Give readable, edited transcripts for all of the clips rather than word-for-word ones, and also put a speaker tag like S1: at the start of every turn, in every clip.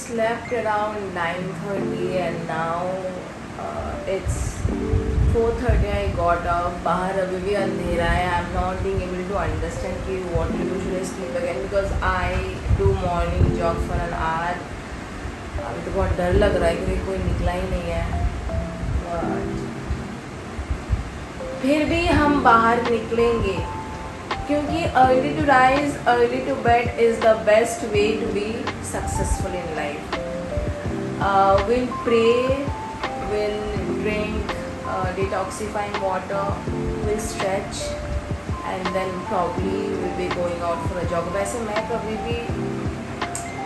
S1: slept around 9:30 and now it's 4:30. I got up. बाहर अभी भी अंधेरा है. I'm not being able to understand कि what to do. Should I sleep again? Because I do morning jog for an hour. अभी तो बहुत डर लग रहा है क्योंकि कोई निकला ही नहीं है. But फिर भी हम बाहर निकलेंगे क्योंकि early to rise, early to bed is the best way to be successful in life. We'll pray, we'll drink detoxifying water, we'll stretch and then probably we'll be going out for a jog. वैसे मैं कभी भी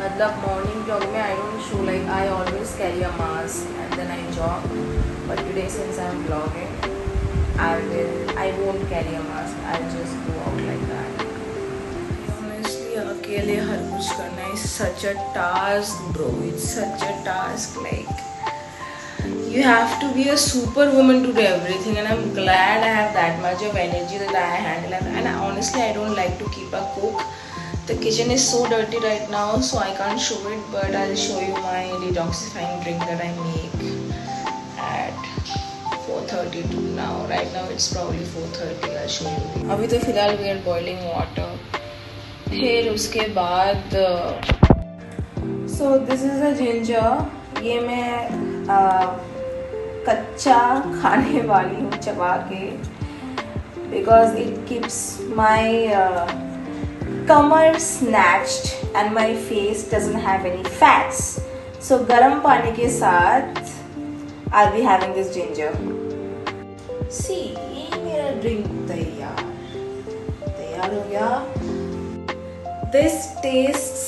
S1: मतलब morning jog में I don't show, like I always carry a mask and then I jog. But today since I'm vlogging, I won't carry a mask. I'll just go out like that. Honestly, अकेले हर कुछ करना is such a task, bro. It's such a task. Like you have to be a superwoman to do everything, and I'm glad I have that much of energy that I handle. And honestly, I don't like to keep a cook. The kitchen is so dirty right now, so I can't show it. But I'll show you my detoxifying drink that I make at 4:32 now. Right now it's probably 4:30. I'll show you. अभी तो फिलहाल we are boiling water. फिर उसके बाद so this is a ginger. ये मैं कच्चा खाने वाली हूँ चबा के because it keeps my Qamar snatched and my face doesn't have any fats. So गर्म पानी के साथ I'll be having this ginger. See, ये मेरा ड्रिंक तैयार हो गया. This tastes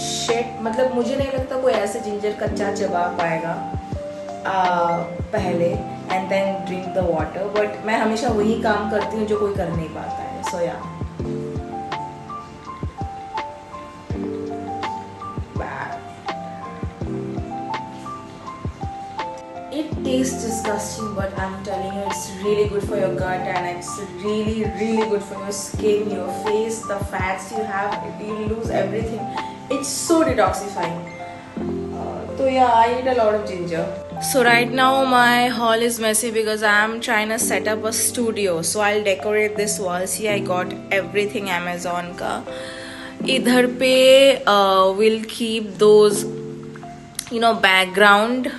S1: shit. मतलब मुझे नहीं लगता कोई ऐसे जिंजर कच्चा चबा पाएगा पहले and then drink the water. But मैं हमेशा वही काम करती हूँ जो कोई कर नहीं पाता है. So yeah. It tastes disgusting, but I'm telling you, it's really good for your gut and it's really, really good for your skin, your face, the fats you have. You lose everything. It's so detoxifying. So yeah, I eat a lot of ginger. So right now my hall is messy because I'm trying to set up a studio. So I'll decorate this wall. See, I got everything Amazon का. इधर पे we'll keep those, background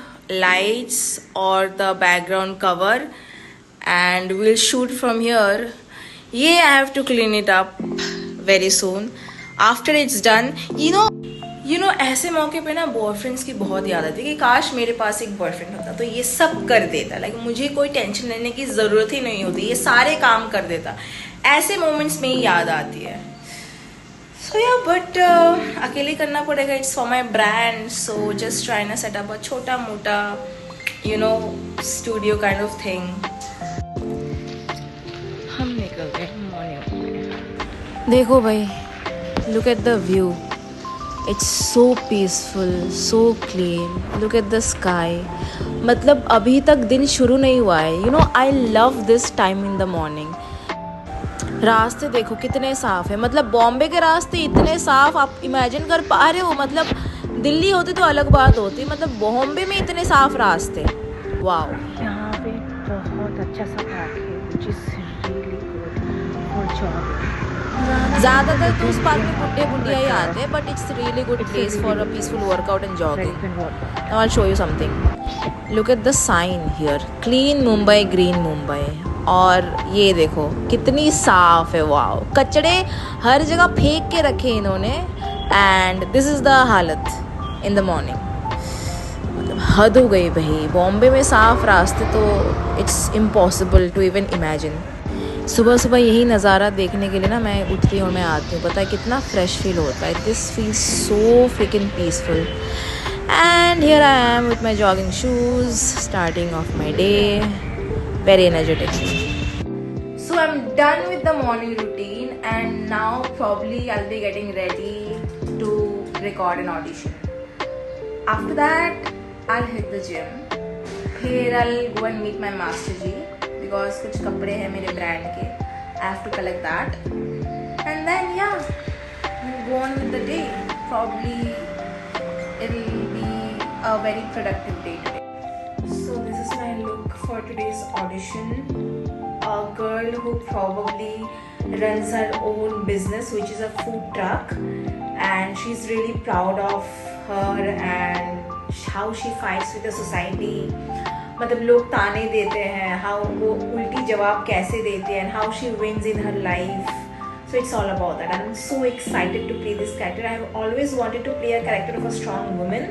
S1: lights or the background cover and we'll shoot from here. I have to clean it up very soon. After it's done, ऐसे मौके पे ना boyfriends की बहुत याद आती है कि काश मेरे पास एक बॉयफ्रेंड होता तो ये सब कर देता. लाइक मुझे कोई टेंशन लेने की ज़रूरत ही नहीं होती, ये सारे काम कर देता. ऐसे मोमेंट्स में ही याद आती है. So yeah, but अकेले करना पड़ेगा. It's for my brand, so just trying to set up a छोटा मोटा, studio kind of thing. हम निकल गए मॉर्निंग में. देखो भाई, look at the view. It's so peaceful, so clean. Look at the sky. मतलब अभी तक दिन शुरू नहीं हुआ है. I love this time in the morning. रास्ते देखो कितने साफ़ है. मतलब बॉम्बे के रास्ते इतने साफ़ आप इमेजिन कर पा रहे हो. मतलब दिल्ली होते तो अलग बात होती. मतलब बॉम्बे में इतने साफ़ रास्ते. वाओ. यहाँ पे बहुत अच्छा सा पार्क है which is really good for jogging. ज़्यादातर तो उस पार्क में बुढ़े बुढ़िया ही आते हैं but it's really good place for a peaceful workout and jogging. Now I will show you something. Look at the sign here, clean Mumbai, green Mumbai. और ये देखो कितनी साफ है. वाओ. कचड़े हर जगह फेंक के रखे इन्होंने एंड दिस इज़ द हालत इन द मॉर्निंग. मतलब हद हो गई भाई. बॉम्बे में साफ रास्ते तो it's impossible to even imagine. सुबह सुबह यही नज़ारा देखने के लिए ना मैं उठती हूँ, मैं आती हूँ. पता है कितना फ्रेश फील होता है. This feels so fricking peaceful. And here I am with my jogging shoes starting of my day. Very energetic. So I'm done with the morning routine and now probably I'll be getting ready to record an audition. After that I'll hit the gym. फिर I'll go and meet my master ji because कुछ कपड़े हैं मेरे brand के. I have to collect that. And then yeah, we'll go on with the day. Probably it'll be a very productive day today. So this is my look for today's audition. A girl who probably runs her own business, which is a food truck, and she's really proud of her and how she fights with the society. मतलब लोग ताने देते हैं, how वो उल्टी जवाब कैसे देते हैं, and how she wins in her life. So it's all about that. I'm so excited to play this character. I have always wanted to play a character of a strong woman,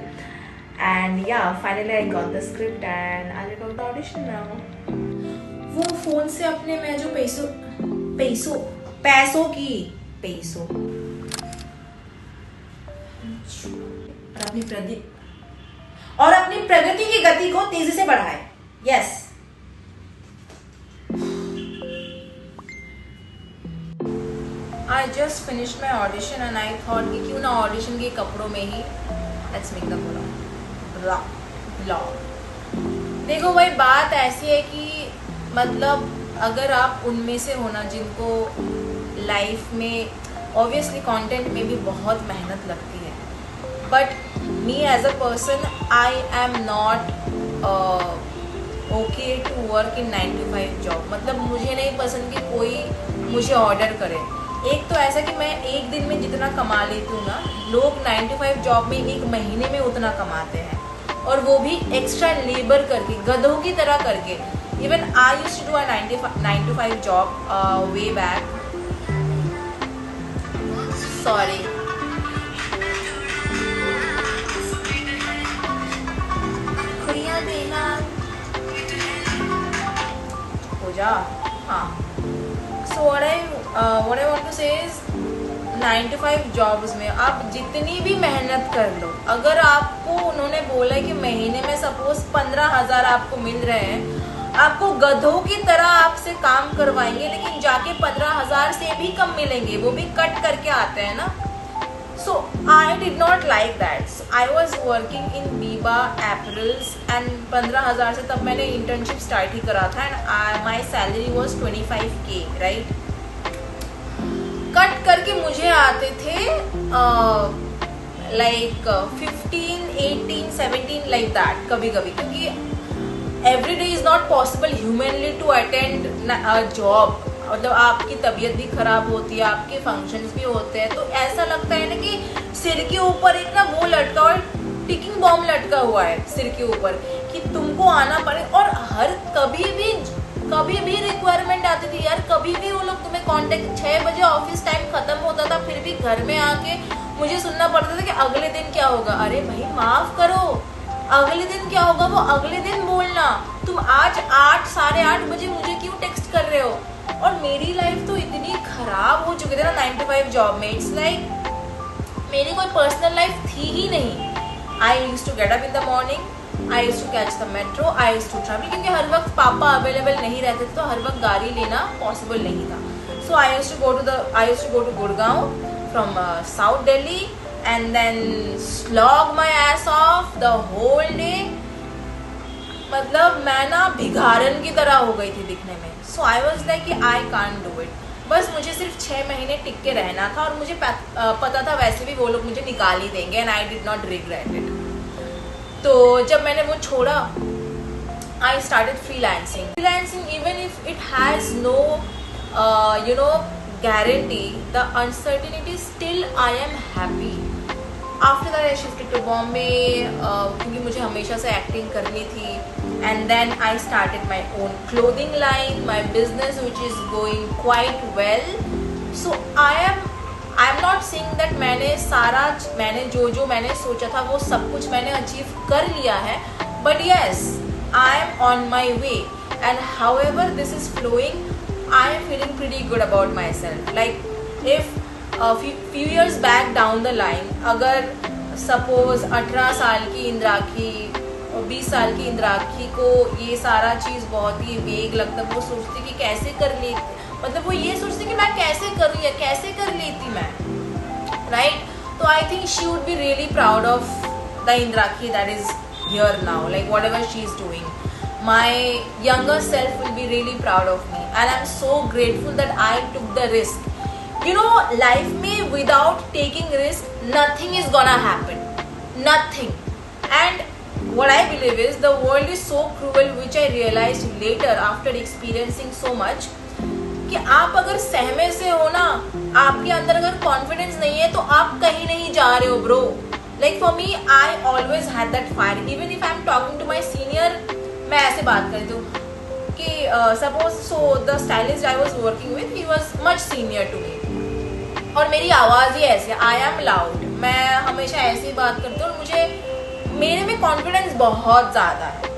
S1: and yeah, finally I got the script and I'll go to the audition now. वो phone से अपने मैं जो पैसों और अपनी प्रगति की गति को तेजी से बढ़ाए. Yes. I just finished my audition and I thought कि क्यों ना audition के कपड़ों में ही let's make the vlog. देखो भाई, बात ऐसी है कि मतलब अगर आप उनमें से होना जिनको लाइफ में ऑब्वियसली कंटेंट में भी बहुत मेहनत लगती है, but me as a person I am not okay to work in 9 to 5 job. मतलब मुझे नहीं पसंद कि कोई मुझे ऑर्डर करे. एक तो ऐसा कि मैं एक दिन में जितना कमा लेती हूँ ना, लोग 9 to 5 जॉब में एक महीने में उतना कमाते हैं, और वो भी एक्स्ट्रा लेबर करके, गधों की तरह करके. Even I used to do a 9 to 5 job way back. Sorry. खुरिया देना हो जा. हाँ. So what I want to say is 9 to 5 jobs में आप जितनी भी मेहनत कर लो, अगर आपको उन्होंने बोला है कि महीने में सपोज 15,000 आपको मिल रहे हैं, आपको गधों की तरह आपसे काम करवाएंगे, लेकिन जाके 15,000 से भी कम मिलेंगे, वो भी कट करके आते हैं ना. So I did not like that. So I was working in Biba Apparels and 15,000 से तब मैंने internship start ही करा था, and my salary was 25K, right? Cut करके मुझे आते थे like 15, 18, 17 like that कभी कभी, क्योंकि every day is not possible humanly to attend a job. मतलब आपकी तबीयत भी खराब होती है, आपके फंक्शंस भी होते हैं, तो ऐसा लगता है ना कि सिर के ऊपर एक ना वो लटका और टिकिंग बॉम्ब लटका हुआ है सिर के ऊपर कि तुमको आना पड़े. और हर कभी भी रिक्वायरमेंट आती थी यार. कभी भी वो लोग तुम्हें कांटेक्ट, 6 बजे ऑफिस टाइम खत्म होता था, फिर भी घर में आके मुझे सुनना पड़ता था कि अगले दिन क्या होगा. अरे भाई माफ करो, अगले दिन क्या होगा वो अगले दिन बोलना. तुम आज 8, 8:30 बजे मुझे क्यों टेक्स्ट कर रहे हो. और मेरी लाइफ तो इतनी खराब हो चुकी थी ना 9 to 5 जॉब में. इट्स लाइक मेरी कोई पर्सनल लाइफ थी ही नहीं. I used to get up in the morning, I used to catch the metro, I used to travel, क्योंकि हर वक्त पापा अवेलेबल नहीं रहते थे, तो हर वक्त गाड़ी लेना पॉसिबल नहीं था. So I used to go to Gurgaon from south Delhi and then slog my ass off the whole day. मतलब मैं ना भिखारन की तरह हो गई थी दिखने में. So I was like कि I can't do it. बस मुझे सिर्फ 6 महीने टिक के रहना था, और मुझे पता था वैसे भी वो लोग मुझे निकाल ही देंगे, and I did not regret it. तो जब मैंने वो छोड़ा, I started freelancing. Even if it has no guarantee, the uncertainty, still I am happy. After that I shifted to Bombay क्योंकि मुझे हमेशा से एक्टिंग करनी थी, and then I started my own clothing line, my business, which is going quite well. So I'm not saying that मैंने जो मैंने सोचा था वो सब कुछ मैंने अचीव कर लिया है, but yes, I am on my way, and however this is flowing, I am feeling pretty good about myself. Like if few years back down the line, अगर सपोज 18 साल की इंद्राक्षी और 20 साल की इंद्राक्षी को ये सारा चीज़ बहुत ही वेग लगता, वो सोचती कि कैसे कर लेती, मतलब वो ये सोचती कि मैं कैसे करूँ या कैसे कर लेती मैं, राइट. तो I think she would be really proud of the Indrakshi that is here now. Like what ever she is doing, my younger self will be really proud of me, and I'm so grateful that I took the risk. You know, life में without taking risk nothing is gonna happen. nothing. And what I believe is the world is so cruel, which I realized later after experiencing so much, कि आप अगर सहमे से हो ना, आपके अंदर अगर कॉन्फिडेंस नहीं है तो आप कहीं नहीं जा रहे हो bro. Like for me I always had that fire. Even if I am talking to my senior, मैं ऐसे बात करती हूँ कि suppose so the stylist I was working with, he was much senior to me, और मेरी आवाज़ ही ऐसी, आई एम लाउड, मैं हमेशा ऐसे ही बात करती हूँ और मुझे मेरे में कॉन्फिडेंस बहुत ज़्यादा है.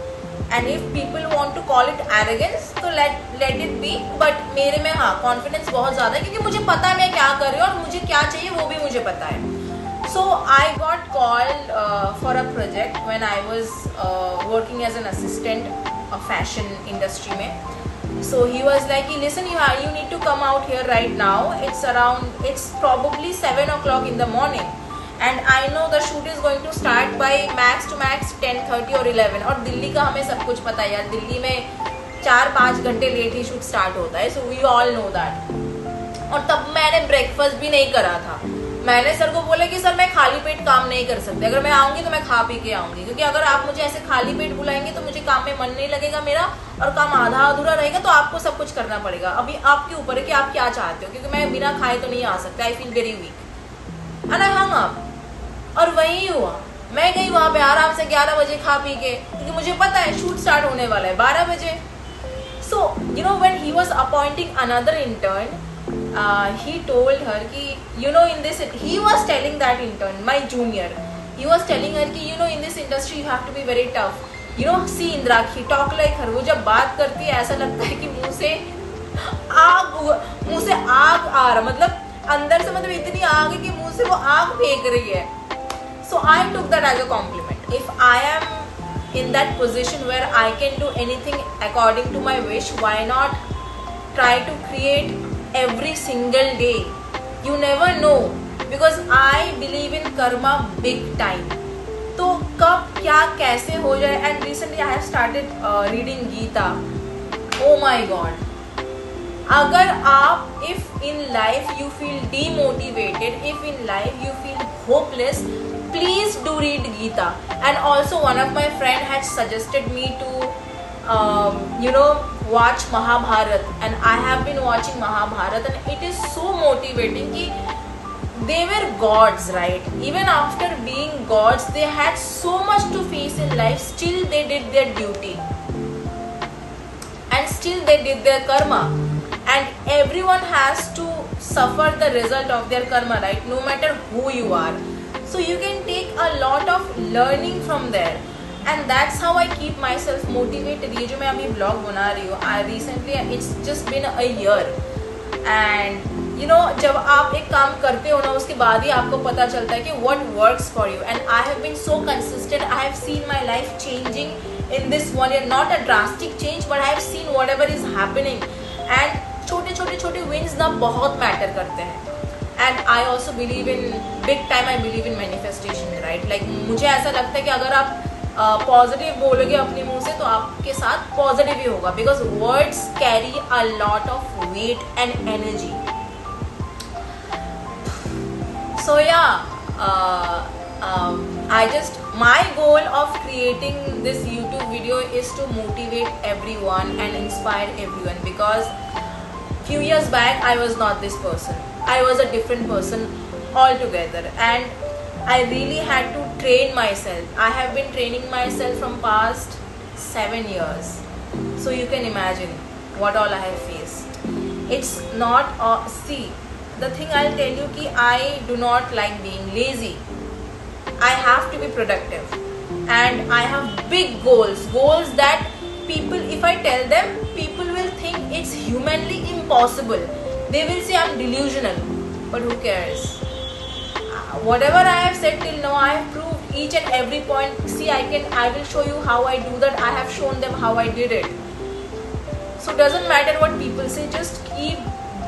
S1: And if people want to call it arrogance तो लेट इट बी, बट मेरे में हाँ कॉन्फिडेंस बहुत ज़्यादा है, क्योंकि मुझे पता है मैं क्या कर रही हूँ और मुझे क्या चाहिए वो भी मुझे पता है. So I got called for a project when I was working as an assistant fashion industry में. So he was like, listen you need to come out here right now, it's probably 7 o'clock in the morning. And I know the shoot is going to start by max to max 10:30 और 11. और दिल्ली का हमें सब कुछ पता है यार, दिल्ली में 4-5 घंटे लेट ही शूट स्टार्ट होता है. So we all know that. और तब मैंने ब्रेकफास्ट भी नहीं करा था. मैंने सर को बोला कि सर मैं खाली पेट काम नहीं कर सकती, अगर मैं आऊँगी तो मैं खा पी के आऊँगी, क्योंकि अगर आप मुझे ऐसे खाली पेट बुलाएंगे तो मुझे काम में मन नहीं लगेगा मेरा, और काम आधा अधूरा रहेगा, तो आपको सब कुछ करना पड़ेगा. अभी आपके ऊपर है कि आप क्या चाहते हो, क्योंकि मैं बिना खाए तो नहीं आ सकता. I feel very weak and I hung up. और वही हुआ, मैं गई वहाँ पे आराम से 11 बजे खा पी के, क्योंकि मुझे पता है शूट स्टार्ट होने वाला है 12 बजे. So you know when he was appointing another intern, he told her कि you know in this, he was telling that intern, my junior, he was telling her कि you know in this industry you have to be very tough, you know, see Indrakshi talk like her. वो जब बात करती है ऐसा लगता है कि मुंह से आग आ रहा, मतलब अंदर से, मतलब इतनी आग है कि मुंह से वो आग फेंक रही है. So I took that as a compliment. If I am in that position where I can do anything according to my wish, why not try to create every single day? You never know, because I believe in karma big time. तो कब क्या कैसे हो जाए. And recently I have started reading Gita. Oh my God. अगर आप, if in life you feel demotivated, if in life you feel hopeless, please do read Gita. And also one of my friend had suggested me to watch Mahabharat, and I have been watching Mahabharat, and it is so motivating कि they were gods, right? Even after being gods, they had so much to face in life, still they did their duty and still they did their karma. And everyone has to suffer the result of their karma, right? No matter who you are. So you can take a lot of learning from there, and that's how I keep myself motivated. ये जो मैं अभी vlog बना रही हूँ, I recently, it's just been a year, and you know जब आप एक काम करते हो ना, उसके बाद ही आपको पता चलता है कि what works for you. And I have been so consistent. I have seen my life changing in this 1 year. Not a drastic change, but I have seen whatever is happening. And छोटे wins ना बहुत matter करते हैं. And I also believe in big time. I believe in manifestation, right? Like मुझे ऐसा लगता है कि अगर आप पॉजिटिव बोलोगे अपने मुंह से तो आपके साथ पॉजिटिव ही होगा, because words carry a lot of weight and energy. So yeah, my goal of creating this YouTube video is to motivate everyone and inspire everyone, because few years back I was not this person. I was a different person altogether, and I really had to train myself. I have been training myself from past 7 years. So you can imagine what all I have faced. It's not, see, the thing I'll tell you ki I do not like being lazy. I have to be productive, and I have big goals that people, if I tell them, people will think it's humanly impossible. They will say I'm delusional, but who cares? Whatever I have said till now, I have proved each and every point. See, I will show you how I do that. I have shown them how I did it. So doesn't matter what people say, just keep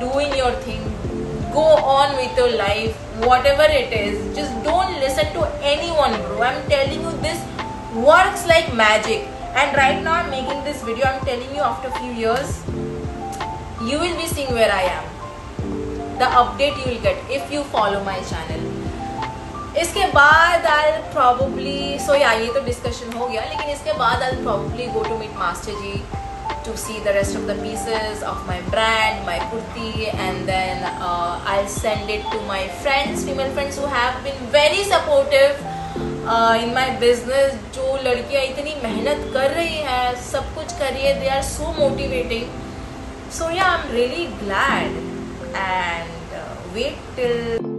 S1: doing your thing. Go on with your life, whatever it is. Just don't listen to anyone, bro. I'm telling you, this works like magic. And right now I'm making this video. I'm telling you, after a few years, you will be seeing where I am. The update you will get if you follow my channel. इसके बाद I'll probably, so yeah, ये तो discussion हो गया, लेकिन इसके बाद I'll probably go to meet Master Ji to see the rest of the pieces of my brand, my kurti, and then I'll send it to my friends, female friends who have been very supportive in my business. जो लड़कियाँ इतनी मेहनत कर रही हैं, सब कुछ कर रही है, they are so motivating. So yeah, I'm really glad, and wait till